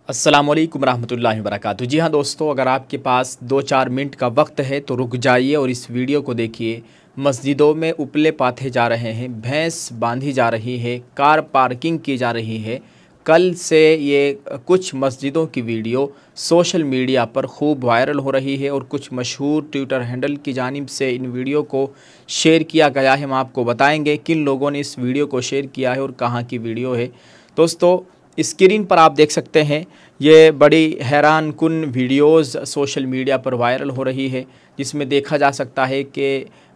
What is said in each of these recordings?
अस्सलाम वालेकुम रहमतुल्लाहि व बरकातुहू। जी हाँ दोस्तों, अगर आपके पास 2-4 मिनट का वक्त है तो रुक जाइए और इस वीडियो को देखिए। मस्जिदों में उपले पाथे जा रहे हैं, भैंस बांधी जा रही है, कार पार्किंग की जा रही है। कल से ये कुछ मस्जिदों की वीडियो सोशल मीडिया पर खूब वायरल हो रही है और कुछ मशहूर ट्विटर हैंडल की जानिब से इन वीडियो को शेयर किया गया है। हम आपको बताएंगे किन लोगों ने इस वीडियो को शेयर किया है और कहाँ की वीडियो है। दोस्तों, स्क्रीन पर आप देख सकते हैं, ये बड़ी हैरान कुन वीडियोज़ सोशल मीडिया पर वायरल हो रही है, जिसमें देखा जा सकता है कि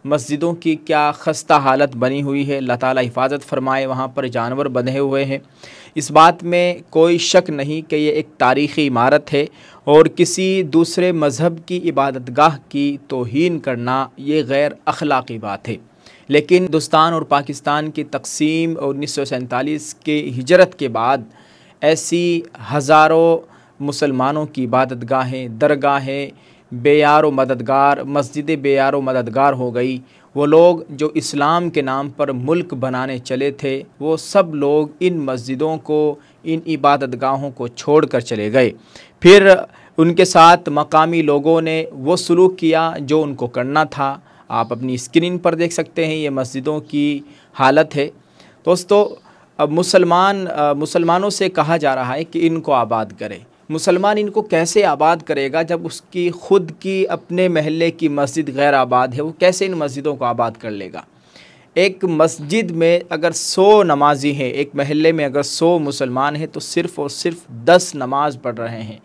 मस्जिदों की क्या खस्ता हालत बनी हुई है। अल्लाह ताला हिफाजत फरमाए। वहाँ पर जानवर बंधे हुए हैं। इस बात में कोई शक नहीं कि ये एक तारीख़ी इमारत है और किसी दूसरे मज़हब की इबादतगाह की तौहीन करना ये गैर अखलाक़ी बात है। लेकिन हिंदुस्तान और पाकिस्तान की तक़सीम 1947 के हिजरत के बाद ऐसी हज़ारों मुसलमानों की इबादतगाहें, दरगाहें बेयार मददगार, मस्जिदें बेयार मददगार हो गई। वो लोग जो इस्लाम के नाम पर मुल्क बनाने चले थे, वो सब लोग इन मस्जिदों को, इन इबादतगाहों को छोड़ कर चले गए। फिर उनके साथ मकामी लोगों ने वो सलूक किया जो उनको करना था। आप अपनी स्क्रीन पर देख सकते हैं, ये मस्जिदों की हालत है। दोस्तों, अब मुसलमानों से कहा जा रहा है कि इनको आबाद करें। मुसलमान इनको कैसे आबाद करेगा जब उसकी ख़ुद की अपने महल्ले की मस्जिद गैर आबाद है? वो कैसे इन मस्जिदों को आबाद कर लेगा? एक मस्जिद में अगर 100 नमाजी हैं, एक महल्ले में अगर 100 मुसलमान हैं, तो सिर्फ़ और सिर्फ 10 नमाज पढ़ रहे हैं,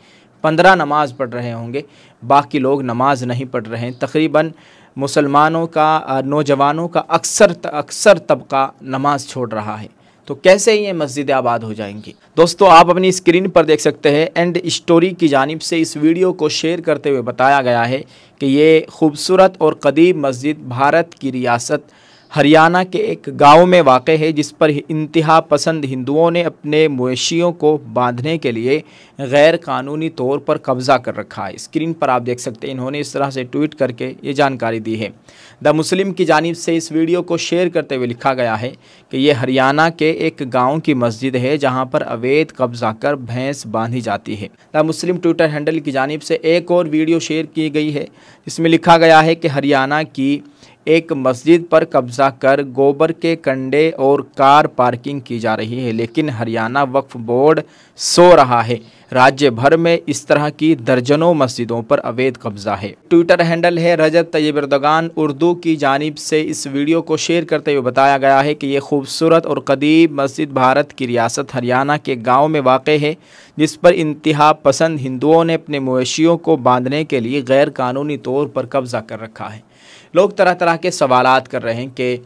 15 नमाज पढ़ रहे होंगे, बाकी लोग नमाज नहीं पढ़ रहे हैं। तकरीबन मुसलमानों का, नौजवानों का अक्सर तबका नमाज छोड़ रहा है। तो कैसे ये मस्जिद आबाद हो जाएंगी? दोस्तों, आप अपनी स्क्रीन पर देख सकते हैं, एंड स्टोरी की जानिब से इस वीडियो को शेयर करते हुए बताया गया है कि ये खूबसूरत और कदीम मस्जिद भारत की रियासत हरियाणा के एक गांव में वाक़ है, जिस पर इंतहा पसंद हिंदुओं ने अपने मवेशियों को बांधने के लिए गैर कानूनी तौर पर कब्ज़ा कर रखा है। स्क्रीन पर आप देख सकते हैं, इन्होंने इस तरह से ट्वीट करके ये जानकारी दी है। द मुस्लिम की जानिब से इस वीडियो को शेयर करते हुए लिखा गया है कि ये हरियाणा के एक गाँव की मस्जिद है जहाँ पर अवैध कब्ज़ा कर भैंस बांधी जाती है। द मुस्लिम ट्विटर हैंडल की जानिब से एक और वीडियो शेयर की गई है, जिसमें लिखा गया है कि हरियाणा की एक मस्जिद पर कब्ज़ा कर गोबर के कंडे और कार पार्किंग की जा रही है, लेकिन हरियाणा वक्फ बोर्ड सो रहा है। राज्य भर में इस तरह की दर्जनों मस्जिदों पर अवैध कब्ज़ा है। ट्विटर हैंडल है रजत तैयब एर्दोगान। उर्दू की जानिब से इस वीडियो को शेयर करते हुए बताया गया है कि ये खूबसूरत और कदीम मस्जिद भारत की रियासत हरियाणा के गाँव में वाक़ है, जिस पर इंतहा पसंद हिंदुओं ने अपने मवेशियों को बांधने के लिए गैर कानूनी तौर पर कब्ज़ा कर रखा है। लोग तरह तरह के सवालात कर रहे हैं कि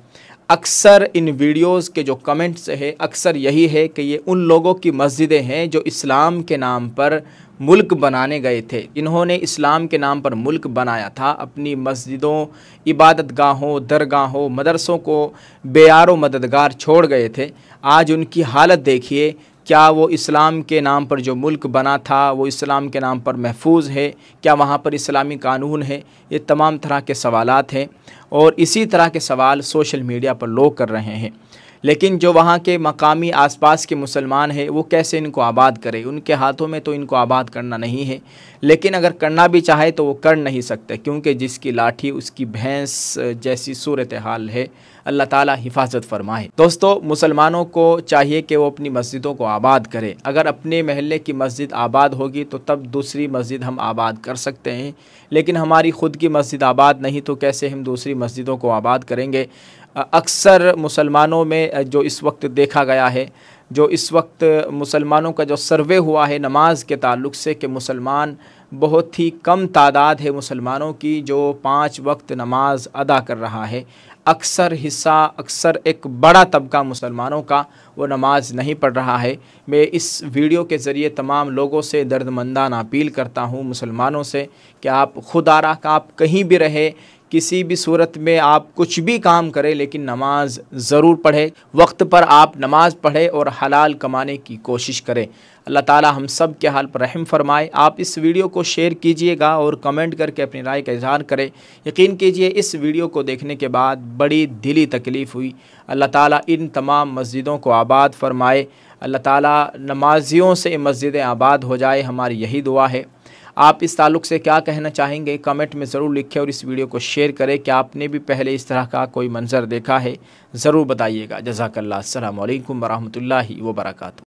अक्सर इन वीडियोज़ के जो कमेंट्स है, अक्सर यही है कि ये उन लोगों की मस्जिदें हैं जो इस्लाम के नाम पर मुल्क बनाने गए थे। इन्होंने इस्लाम के नाम पर मुल्क बनाया था, अपनी मस्जिदों, इबादतगाहों, दरगाहों, मदरसों को बेयार मददगार छोड़ गए थे। आज उनकी हालत देखिए, क्या वो इस्लाम के नाम पर जो मुल्क बना था वो इस्लाम के नाम पर महफूज है? क्या वहाँ पर इस्लामी कानून है? ये तमाम तरह के सवालात हैं और इसी तरह के सवाल सोशल मीडिया पर लोग कर रहे हैं। लेकिन जो वहाँ के मकामी आसपास के मुसलमान हैं, वो कैसे इनको आबाद करें? उनके हाथों में तो इनको आबाद करना नहीं है, लेकिन अगर करना भी चाहे तो वो कर नहीं सकते, क्योंकि जिसकी लाठी उसकी भैंस जैसी सूरत हाल है। अल्लाह ताला हिफाजत फरमाए। दोस्तों, मुसलमानों को चाहिए कि वो अपनी मस्जिदों को आबाद करें। अगर अपने महल्ले की मस्जिद आबाद होगी तो तब दूसरी मस्जिद हम आबाद कर सकते हैं, लेकिन हमारी ख़ुद की मस्जिद आबाद नहीं तो कैसे हम दूसरी मस्जिदों को आबाद करेंगे? अक्सर मुसलमानों में जो इस वक्त देखा गया है, जो इस वक्त मुसलमानों का जो सर्वे हुआ है नमाज के ताल्लुक़ से, कि मुसलमान बहुत ही कम तादाद है मुसलमानों की जो 5 वक्त नमाज अदा कर रहा है। अक्सर एक बड़ा तबका मुसलमानों का वो नमाज नहीं पढ़ रहा है। मैं इस वीडियो के ज़रिए तमाम लोगों से दर्दमंदाना अपील करता हूँ, मुसलमानों से, कि आप खुदारा का आप कहीं भी रहे, किसी भी सूरत में आप कुछ भी काम करें लेकिन नमाज ज़रूर पढ़ें, वक्त पर आप नमाज पढ़ें और हलाल कमाने की कोशिश करें। अल्लाह ताला हम सब के हाल पर रहम फरमाए। आप इस वीडियो को शेयर कीजिएगा और कमेंट करके अपनी राय का इजहार करें। यकीन कीजिए इस वीडियो को देखने के बाद बड़ी दिली तकलीफ़ हुई। अल्लाह ताला इन तमाम मस्जिदों को आबाद फरमाए। अल्लाह ताला नमाजियों से मस्जिदें आबाद हो जाए, हमारी यही दुआ है। आप इस ताल्लुक़ से क्या कहना चाहेंगे कमेंट में ज़रूर लिखें और इस वीडियो को शेयर करें। क्या आपने भी पहले इस तरह का कोई मंज़र देखा है, ज़रूर बताइएगा। जज़ाकल्लाह। अस्सलामु अलैकुम वरहमतुल्लाहि वबरकातुहू।